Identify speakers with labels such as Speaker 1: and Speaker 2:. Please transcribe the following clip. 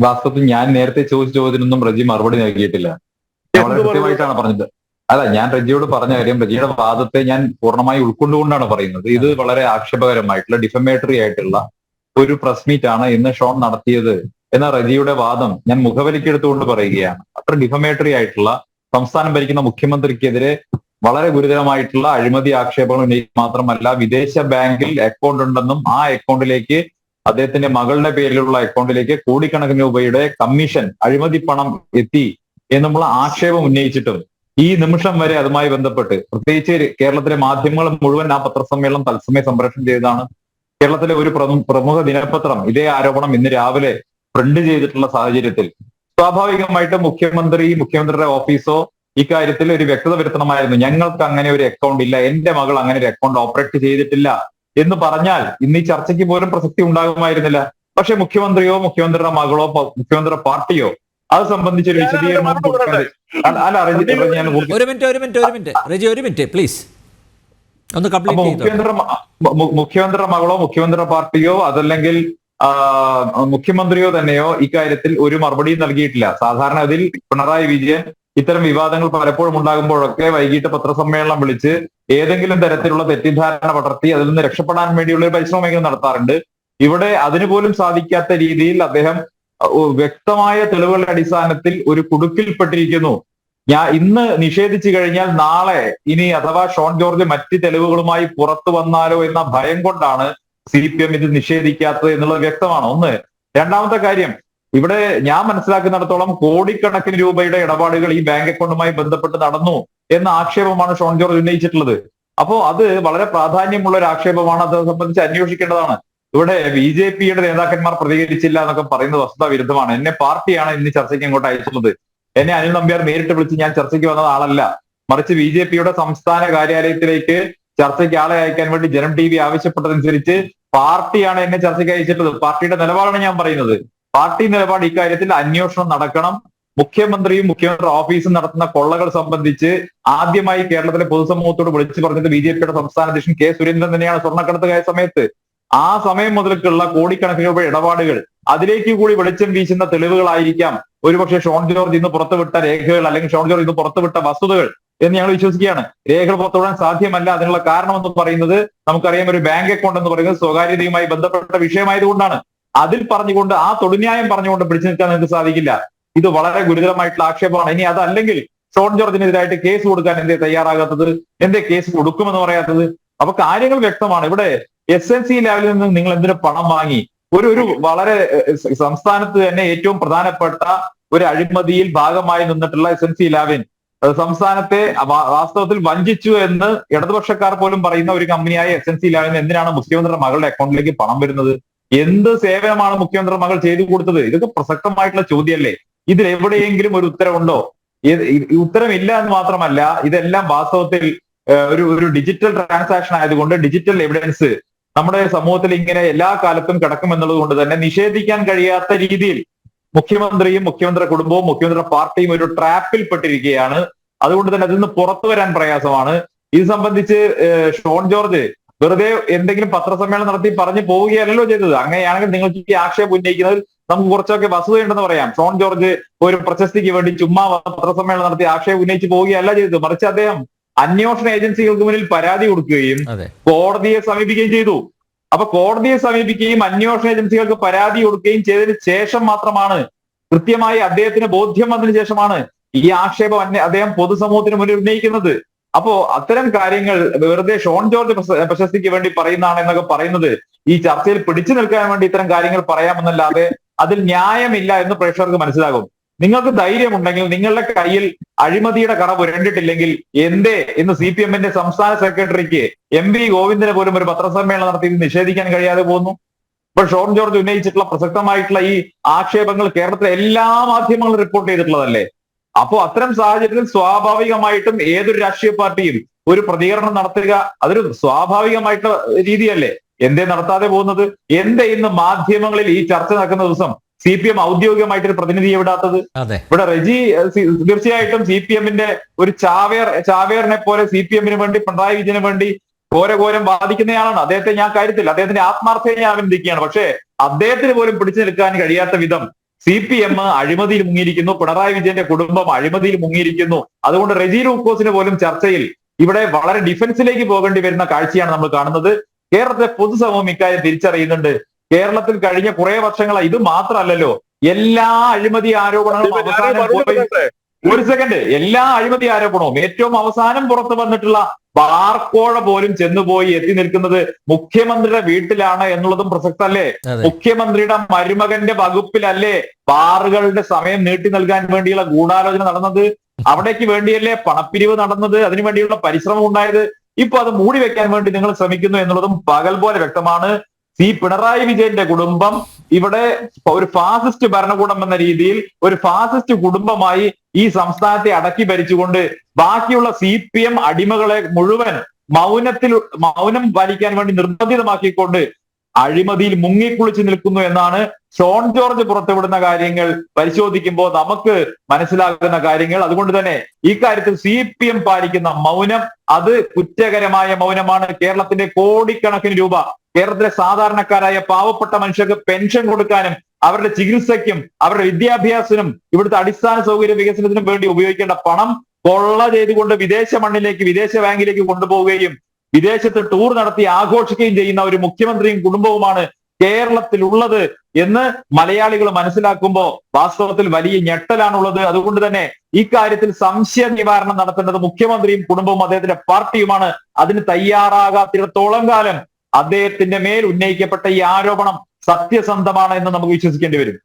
Speaker 1: വാസ്തവത്തിൽ ഞാൻ നേരത്തെ ചോദിച്ച ചോദ്യത്തിനൊന്നും റജി മറുപടി നൽകിയിട്ടില്ല. ഞാൻ വളരെ
Speaker 2: എന്ത് മറുപടി?
Speaker 1: കൃത്യമായിട്ടാണ് പറഞ്ഞത്. അല്ല, ഞാൻ റജിയോട് പറഞ്ഞ കാര്യം, റജിയുടെ വാദത്തെ ഞാൻ പൂർണ്ണമായി ഉൾക്കൊണ്ടുകൊണ്ടാണ് പറയുന്നത്. ഇത്
Speaker 3: അതെ.
Speaker 1: വളരെ ആക്ഷേപകരമായിട്ടുള്ള ഡിഫമേറ്ററി ആയിട്ടുള്ള ഒരു പ്രസ് മീറ്റ് ആണ് ഇന്ന് ഷോൺ നടത്തിയത് എന്ന റജിയുടെ വാദം ഞാൻ മുഖവിലക്കെടുത്തുകൊണ്ട് പറയുകയാണ്. അത്ര ഡിഫമേറ്ററി ആയിട്ടുള്ള, സംസ്ഥാനം ഭരിക്കുന്ന മുഖ്യമന്ത്രിക്കെതിരെ വളരെ ഗുരുതരമായിട്ടുള്ള അഴിമതി ആക്ഷേപങ്ങൾ ഉന്നയിക്കുക മാത്രമല്ല, വിദേശ ബാങ്കിൽ അക്കൗണ്ട് ഉണ്ടെന്നും ആ അക്കൗണ്ടിലേക്ക്, അദ്ദേഹത്തിന്റെ മകളുടെ പേരിലുള്ള അക്കൗണ്ടിലേക്ക് കോടിക്കണക്കിന് രൂപയുടെ കമ്മീഷൻ, അഴിമതി പണം എത്തി എന്നുള്ള ആക്ഷേപം ഉന്നയിച്ചിട്ടും ഈ നിമിഷം വരെ അതുമായി ബന്ധപ്പെട്ട് പ്രത്യേകിച്ച് കേരളത്തിലെ മാധ്യമങ്ങൾ മുഴുവൻ ആ പത്രസമ്മേളനം തത്സമയം സംപ്രേഷണം ചെയ്തതാണ്. കേരളത്തിലെ ഒരു പ്രമുഖ ദിനപത്രം ഇതേ ആരോപണം ഇന്ന് രാവിലെ പ്രിന്റ് ചെയ്തിട്ടുള്ള സാഹചര്യത്തിൽ സ്വാഭാവികമായിട്ടും മുഖ്യമന്ത്രിയുടെ ഓഫീസോ ഇക്കാര്യത്തിൽ ഒരു വ്യക്തത വരുത്തണമായിരുന്നു. ഞങ്ങൾക്ക് അങ്ങനെ ഒരു അക്കൗണ്ട് ഇല്ല, എന്റെ മകൾ അങ്ങനെ ഒരു അക്കൗണ്ട് ഓപ്പറേറ്റ് ചെയ്തിട്ടില്ല എന്ന് പറഞ്ഞാൽ ഇന്ന് ഈ ചർച്ചയ്ക്ക് പോലും പ്രസക്തി ഉണ്ടാകുമായിരുന്നില്ല. പക്ഷെ മുഖ്യമന്ത്രിയോ മുഖ്യമന്ത്രിയുടെ മകളോ മുഖ്യമന്ത്രിയുടെ പാർട്ടിയോ അത് സംബന്ധിച്ചൊരു വിശദീകരണം കൊടുക്കാതെ, ഞാൻ
Speaker 3: ഒരു മിനിറ്റ് റജി, ഒരു മിനിറ്റ് പ്ലീസ് ഒന്ന് കംപ്ലീറ്റ് ചെയ്തോ.
Speaker 1: മുഖ്യമന്ത്രിയുടെ മകളോ മുഖ്യമന്ത്രിയുടെ പാർട്ടിയോ അതല്ലെങ്കിൽ മുഖ്യമന്ത്രിയോ തന്നെയോ ഇക്കാര്യത്തിൽ ഒരു മറുപടിയും നൽകിയിട്ടില്ല. സാധാരണ അതിൽ പിണറായി വിജയൻ ഇത്തരം വിവാദങ്ങൾ പലപ്പോഴും ഉണ്ടാകുമ്പോഴൊക്കെ വൈകിട്ട് പത്രസമ്മേളനം വിളിച്ച് ഏതെങ്കിലും തരത്തിലുള്ള തെറ്റിദ്ധാരണ പടർത്തി അതിൽ നിന്ന് രക്ഷപ്പെടാൻ വേണ്ടിയുള്ള ഒരു പരിശ്രമമെങ്കിലും നടത്താറുണ്ട്. ഇവിടെ അതിനു പോലും സാധിക്കാത്ത രീതിയിൽ അദ്ദേഹം വ്യക്തമായ തെളിവുകളുടെ അടിസ്ഥാനത്തിൽ ഒരു കുടുക്കിൽപ്പെട്ടിരിക്കുന്നു. ഇന്ന് നിഷേധിച്ചു കഴിഞ്ഞാൽ നാളെ ഇനി അഥവാ ഷോൺ ജോർജ് മറ്റ് തെളിവുകളുമായി പുറത്തു വന്നാലോ എന്ന ഭയം കൊണ്ടാണ് CPM ഇത് നിഷേധിക്കാത്തത് എന്നുള്ളത് വ്യക്തമാണ്. ഒന്ന്. രണ്ടാമത്തെ കാര്യം, ഇവിടെ ഞാൻ മനസ്സിലാക്കുന്നിടത്തോളം കോടിക്കണക്കിന് രൂപയുടെ ഇടപാടുകൾ ഈ ബാങ്ക് അക്കൗണ്ടുമായി ബന്ധപ്പെട്ട് നടന്നു എന്ന ആക്ഷേപമാണ് ഷോൺ ജോർജ് ഉന്നയിച്ചിട്ടുള്ളത്. അപ്പോ അത് വളരെ പ്രാധാന്യമുള്ള ഒരു ആക്ഷേപമാണ്. അത് സംബന്ധിച്ച് അന്വേഷിക്കേണ്ടതാണ്. ഇവിടെ BJPയുടെ നേതാക്കന്മാർ പ്രതികരിച്ചില്ല എന്നൊക്കെ പറയുന്നത് വസ്തുതാ വിരുദ്ധമാണ്. എന്നെ പാർട്ടിയാണ് ഇന്ന് ചർച്ചയ്ക്ക് ഇങ്ങോട്ട് അയച്ചിട്ടുള്ളത്. എന്നെ അനിൽ നമ്പ്യാർ നേരിട്ട് വിളിച്ച് ഞാൻ ചർച്ചയ്ക്ക് വന്നത് ആളല്ല, മറിച്ച് BJPയുടെ സംസ്ഥാന കാര്യാലയത്തിലേക്ക് ചർച്ചയ്ക്ക് ആളെ അയക്കാൻ വേണ്ടി ജനം TV ആവശ്യപ്പെട്ടതനുസരിച്ച് പാർട്ടിയാണ് എന്നെ ചർച്ചയ്ക്ക് അയച്ചിട്ടുള്ളത്. പാർട്ടിയുടെ നിലപാടാണ് ഞാൻ പറയുന്നത്. പാർട്ടി നിലപാട് ഇക്കാര്യത്തിൽ അന്വേഷണം നടക്കണം. മുഖ്യമന്ത്രിയും മുഖ്യമന്ത്രി ഓഫീസും നടത്തുന്ന കൊള്ളകൾ സംബന്ധിച്ച് ആദ്യമായി കേരളത്തിലെ പൊതുസമൂഹത്തോട് വിളിച്ചു പറഞ്ഞത് BJPയുടെ സംസ്ഥാന അധ്യക്ഷൻ K. സുരേന്ദ്രൻ തന്നെയാണ്. സ്വർണ്ണക്കടത്തുകായ സമയത്ത് ആ സമയം മുതൽക്കുള്ള കോടിക്കണക്കിന് രൂപ ഇടപാടുകൾ, അതിലേക്ക് കൂടി വെളിച്ചം വീശുന്ന തെളിവുകളായിരിക്കാം ഒരുപക്ഷെ ഷോൺ ജോർജ് ഇന്ന് പുറത്തുവിട്ട രേഖകൾ, അല്ലെങ്കിൽ ഷോൺ ജോർജ് ഇന്ന് പുറത്തുവിട്ട വസ്തുതകൾ എന്ന് ഞങ്ങൾ വിശ്വസിക്കുകയാണ്. രേഖകൾ പുറത്തുവിടാൻ സാധ്യമല്ല. അതിനുള്ള കാരണം എന്ന് പറയുന്നത് നമുക്കറിയാം, ഒരു ബാങ്ക് അക്കൗണ്ട് എന്ന് പറയുന്നത് സ്വകാര്യതയുമായി ബന്ധപ്പെട്ട വിഷയമായതുകൊണ്ടാണ്. അതിൽ പറഞ്ഞുകൊണ്ട് ആ തൊടുന്യായം പറഞ്ഞുകൊണ്ട് പിടിച്ചു നിൽക്കാൻ നിങ്ങൾക്ക് സാധിക്കില്ല. ഇത് വളരെ ഗുരുതരമായിട്ടുള്ള ആക്ഷേപമാണ്. ഇനി അതല്ലെങ്കിൽ ഷോൺ ജോർജിനെതിരായിട്ട് കേസ് കൊടുക്കാൻ എന്തേ തയ്യാറാകാത്തത്? എന്തേ കേസ് കൊടുക്കുമെന്ന് പറയാത്തത്? അപ്പൊ കാര്യങ്ങൾ വ്യക്തമാണ്. ഇവിടെ SNC ലെവലിൽ നിന്ന് നിങ്ങൾ എന്തിനു പണം വാങ്ങി? ഒരു വളരെ സംസ്ഥാനത്ത് തന്നെ ഏറ്റവും പ്രധാനപ്പെട്ട ഒരു അഴിമതിയിൽ ഭാഗമായി നിന്നിട്ടുള്ള SNC ലാവിൻ സംസ്ഥാനത്തെ വാസ്തവത്തിൽ വഞ്ചിച്ചു എന്ന് ഇടതുപക്ഷക്കാർ പോലും പറയുന്ന ഒരു കമ്പനിയായ SNC ലാവിന് എന്തിനാണ് മുഖ്യമന്ത്രിയുടെ മകളുടെ അക്കൗണ്ടിലേക്ക് പണം വരുന്നത്? എന്ത് സേവനമാണ് മുഖ്യമന്ത്രിയുടെ മകൾ ചെയ്തു കൊടുത്തത്? ഇതൊക്കെ പ്രസക്തമായിട്ടുള്ള ചോദ്യമല്ലേ? ഇതിൽ എവിടെയെങ്കിലും ഒരു ഉത്തരവുണ്ടോ? ഉത്തരമില്ല എന്ന് മാത്രമല്ല, ഇതെല്ലാം വാസ്തവത്തിൽ ഒരു ഡിജിറ്റൽ ട്രാൻസാക്ഷൻ ആയതുകൊണ്ട് ഡിജിറ്റൽ എവിഡൻസ് നമ്മുടെ സമൂഹത്തിൽ ഇങ്ങനെ എല്ലാ കാലത്തും കിടക്കുമെന്നുള്ളത് കൊണ്ട് തന്നെ നിഷേധിക്കാൻ കഴിയാത്ത രീതിയിൽ മുഖ്യമന്ത്രിയും മുഖ്യമന്ത്രിയുടെ കുടുംബവും മുഖ്യമന്ത്രിയുടെ പാർട്ടിയും ഒരു ട്രാപ്പിൽ പെട്ടിരിക്കുകയാണ്. അതുകൊണ്ട് തന്നെ അതിൽ നിന്ന് പുറത്തു വരാൻ പ്രയാസമാണ്. ഇത് സംബന്ധിച്ച് ഷോൺ ജോർജ് വെറുതെ എന്തെങ്കിലും പത്രസമ്മേളനം നടത്തി പറഞ്ഞു പോവുകയല്ലോ ചെയ്തത്. അങ്ങനെയാണെങ്കിൽ നിങ്ങൾക്ക് ഈ ആക്ഷേപം ഉന്നയിക്കുന്നതിൽ നമുക്ക് കുറച്ചൊക്കെ വസ്തുതയുണ്ടെന്ന് പറയാം. ഷോൺ ജോർജ് ഒരു പ്രശസ്തിക്ക് വേണ്ടി ചുമ്മാ പത്രസമ്മേളനം നടത്തി ആക്ഷേപം ഉന്നയിച്ച് പോവുകയല്ല ചെയ്തത്, മറിച്ച് അദ്ദേഹം അന്വേഷണ ഏജൻസികൾക്ക് മുന്നിൽ പരാതി കൊടുക്കുകയും കോടതിയെ സമീപിക്കുകയും ചെയ്തു. അപ്പൊ കോടതിയെ സമീപിക്കുകയും അന്വേഷണ ഏജൻസികൾക്ക് പരാതി കൊടുക്കുകയും ചെയ്തതിന് ശേഷം മാത്രമാണ്, കൃത്യമായി അദ്ദേഹത്തിന് ബോധ്യം വന്നതിന് ശേഷമാണ് ഈ ആക്ഷേപം അദ്ദേഹം പൊതുസമൂഹത്തിന് മുന്നിൽ ഉന്നയിക്കുന്നത്. അപ്പോ അത്തരം കാര്യങ്ങൾ വെറുതെ ഷോൺ ജോർജ് പ്രശസ്തിക്ക് വേണ്ടി പറയുന്നതാണ് എന്നൊക്കെ പറയുന്നത് ഈ ചർച്ചയിൽ പിടിച്ചു നിൽക്കാൻ വേണ്ടി ഇത്തരം കാര്യങ്ങൾ പറയാമെന്നല്ലാതെ അതിൽ ന്യായമില്ല എന്ന് പ്രേക്ഷകർക്ക് മനസ്സിലാകും. നിങ്ങൾക്ക് ധൈര്യമുണ്ടെങ്കിൽ, നിങ്ങളുടെ കയ്യിൽ അഴിമതിയുടെ കറ പുരണ്ടിട്ടില്ലെങ്കിൽ എന്തേ ഇന്ന് CPMന്റെ സംസ്ഥാന സെക്രട്ടറിക്ക് MV ഗോവിന്ദന് പോലും ഒരു പത്രസമ്മേളനം നടത്തി നിഷേധിക്കാൻ കഴിയാതെ പോകുന്നു? ഇപ്പോൾ ഷോൺ ജോർജ് ഉന്നയിച്ചിട്ടുള്ള പ്രസക്തമായിട്ടുള്ള ഈ ആക്ഷേപങ്ങൾ കേരളത്തിലെ എല്ലാ മാധ്യമങ്ങളും റിപ്പോർട്ട് ചെയ്തിട്ടുള്ളതല്ലേ? അപ്പോ അത്തരം സാഹചര്യത്തിൽ സ്വാഭാവികമായിട്ടും ഏതൊരു രാഷ്ട്രീയ പാർട്ടിയും ഒരു പ്രതികരണം നടത്തുക അതൊരു സ്വാഭാവികമായിട്ടുള്ള രീതിയല്ലേ? എന്തേ നടത്താതെ പോകുന്നത്? എന്തേ ഇന്ന് മാധ്യമങ്ങളിൽ ഈ ചർച്ച നടക്കുന്ന ദിവസം CPM ഔദ്യോഗികമായിട്ടൊരു പ്രതിനിധിയെ വിടാത്തത്? ഇവിടെ റെജി തീർച്ചയായിട്ടും CPMന്റെ ഒരു ചാവേറിനെ പോലെ CPMന് വേണ്ടി, പിണറായി വിജയന് വേണ്ടി ഘോരഘോരം വാദിക്കുന്നയാളാണ്. അദ്ദേഹത്തെ ഞാൻ കാര്യത്തിൽ അദ്ദേഹത്തിന്റെ ആത്മാർത്ഥയെ ഞാൻ അഭിനന്ദിക്കുകയാണ്. പക്ഷേ അദ്ദേഹത്തിന് പോലും പിടിച്ചു നിൽക്കാൻ കഴിയാത്ത വിധം CPM അഴിമതിയിൽ മുങ്ങിയിരിക്കുന്നു, പിണറായി വിജയന്റെ കുടുംബം അഴിമതിയിൽ മുങ്ങിയിരിക്കുന്നു. അതുകൊണ്ട് റെജി ലൂക്കോസിന് പോലും ചർച്ചയിൽ ഇവിടെ വളരെ ഡിഫൻസിലേക്ക് പോകേണ്ടി വരുന്ന കാഴ്ചയാണ് നമ്മൾ കാണുന്നത്. കേരളത്തിലെ പൊതുസമൂഹം ഇക്കാര്യം തിരിച്ചറിയുന്നുണ്ട്. കേരളത്തിൽ കഴിഞ്ഞ കുറെ വർഷങ്ങളായി ഇത് മാത്രമല്ലല്ലോ, എല്ലാ അഴിമതി ആരോപണങ്ങളും അവസാനം പോയി ഒരു സെക്കൻഡ്, എല്ലാ അഴിമതി ആരോപണവും ഏറ്റവും അവസാനം പുറത്തു വന്നിട്ടുള്ള ബാർക്കോഴ പോലും ചെന്നുപോയി എത്തി നിൽക്കുന്നത് മുഖ്യമന്ത്രിയുടെ വീട്ടിലാണ് എന്നുള്ളതും പ്രസക്തല്ലേ? മുഖ്യമന്ത്രിയുടെ മരുമകന്റെ വകുപ്പിലല്ലേ ബാറുകളുടെ സമയം നീട്ടി നൽകാൻ വേണ്ടിയുള്ള ഗൂഢാലോചന നടന്നത്? അവിടേക്ക് വേണ്ടിയല്ലേ പണപ്പിരിവ് നടന്നത്? അതിനുവേണ്ടിയുള്ള പരിശ്രമം ഉണ്ടായത്? ഇപ്പൊ അത് മൂടി വെക്കാൻ വേണ്ടി നിങ്ങൾ ശ്രമിക്കുന്നു എന്നുള്ളതും പകൽ പോലെ വ്യക്തമാണ്. പിണറായി വിജയന്റെ കുടുംബം ഇവിടെ ഒരു ഫാസിസ്റ്റ് ഭരണകൂടം എന്ന രീതിയിൽ ഒരു ഫാസിസ്റ്റ് കുടുംബമായി ഈ സംസ്ഥാനത്തെ അടക്കി ഭരിച്ചുകൊണ്ട് ബാക്കിയുള്ള CPM അടിമകളെ മുഴുവൻ മൗനം പാലിക്കാൻ വേണ്ടി നിർബന്ധിതമാക്കിക്കൊണ്ട് അഴിമതിയിൽ മുങ്ങിക്കുളിച്ചു നിൽക്കുന്നു എന്നാണ് ഷോൺ ജോർജ് പുറത്തുവിടുന്ന കാര്യങ്ങൾ പരിശോധിക്കുമ്പോൾ നമുക്ക് മനസ്സിലാകുന്ന കാര്യങ്ങൾ. അതുകൊണ്ട് തന്നെ ഈ കാര്യത്തിൽ CPM പാലിക്കുന്ന മൗനം അത് കുറ്റകരമായ മൗനമാണ്. കേരളത്തിന്റെ കോടിക്കണക്കിന് രൂപ കേരളത്തിലെ സാധാരണക്കാരായ പാവപ്പെട്ട മനുഷ്യർക്ക് പെൻഷൻ കൊടുക്കാനും അവരുടെ ചികിത്സയ്ക്കും അവരുടെ വിദ്യാഭ്യാസത്തിനും ഇവിടുത്തെ അടിസ്ഥാന സൗകര്യ വികസനത്തിനും വേണ്ടി ഉപയോഗിക്കേണ്ട പണം കൊള്ള ചെയ്തുകൊണ്ട് വിദേശ മണ്ണിലേക്ക്, വിദേശ ബാങ്കിലേക്ക് കൊണ്ടുപോവുകയും വിദേശത്ത് ടൂർ നടത്തി ആഘോഷിക്കുകയും ചെയ്യുന്ന ഒരു മുഖ്യമന്ത്രിയും കുടുംബവുമാണ് കേരളത്തിലുള്ളത് എന്ന് മലയാളികൾ മനസ്സിലാക്കുമ്പോൾ വാസ്തവത്തിൽ വലിയ ഞെട്ടലാണുള്ളത്. അതുകൊണ്ട് തന്നെ ഈ കാര്യത്തിൽ സംശയ നിവാരണം നടത്തേണ്ടത് മുഖ്യമന്ത്രിയും കുടുംബവും അദ്ദേഹത്തിന്റെ പാർട്ടിയുമാണ്. അതിന് തയ്യാറാകാത്തിടത്തോളം കാലം അദ്ദേഹത്തിന്റെ മേൽ ഉന്നയിക്കപ്പെട്ട ഈ ആരോപണം സത്യസന്ധമാണ് എന്ന് നമുക്ക് വിശ്വസിക്കേണ്ടി വരും.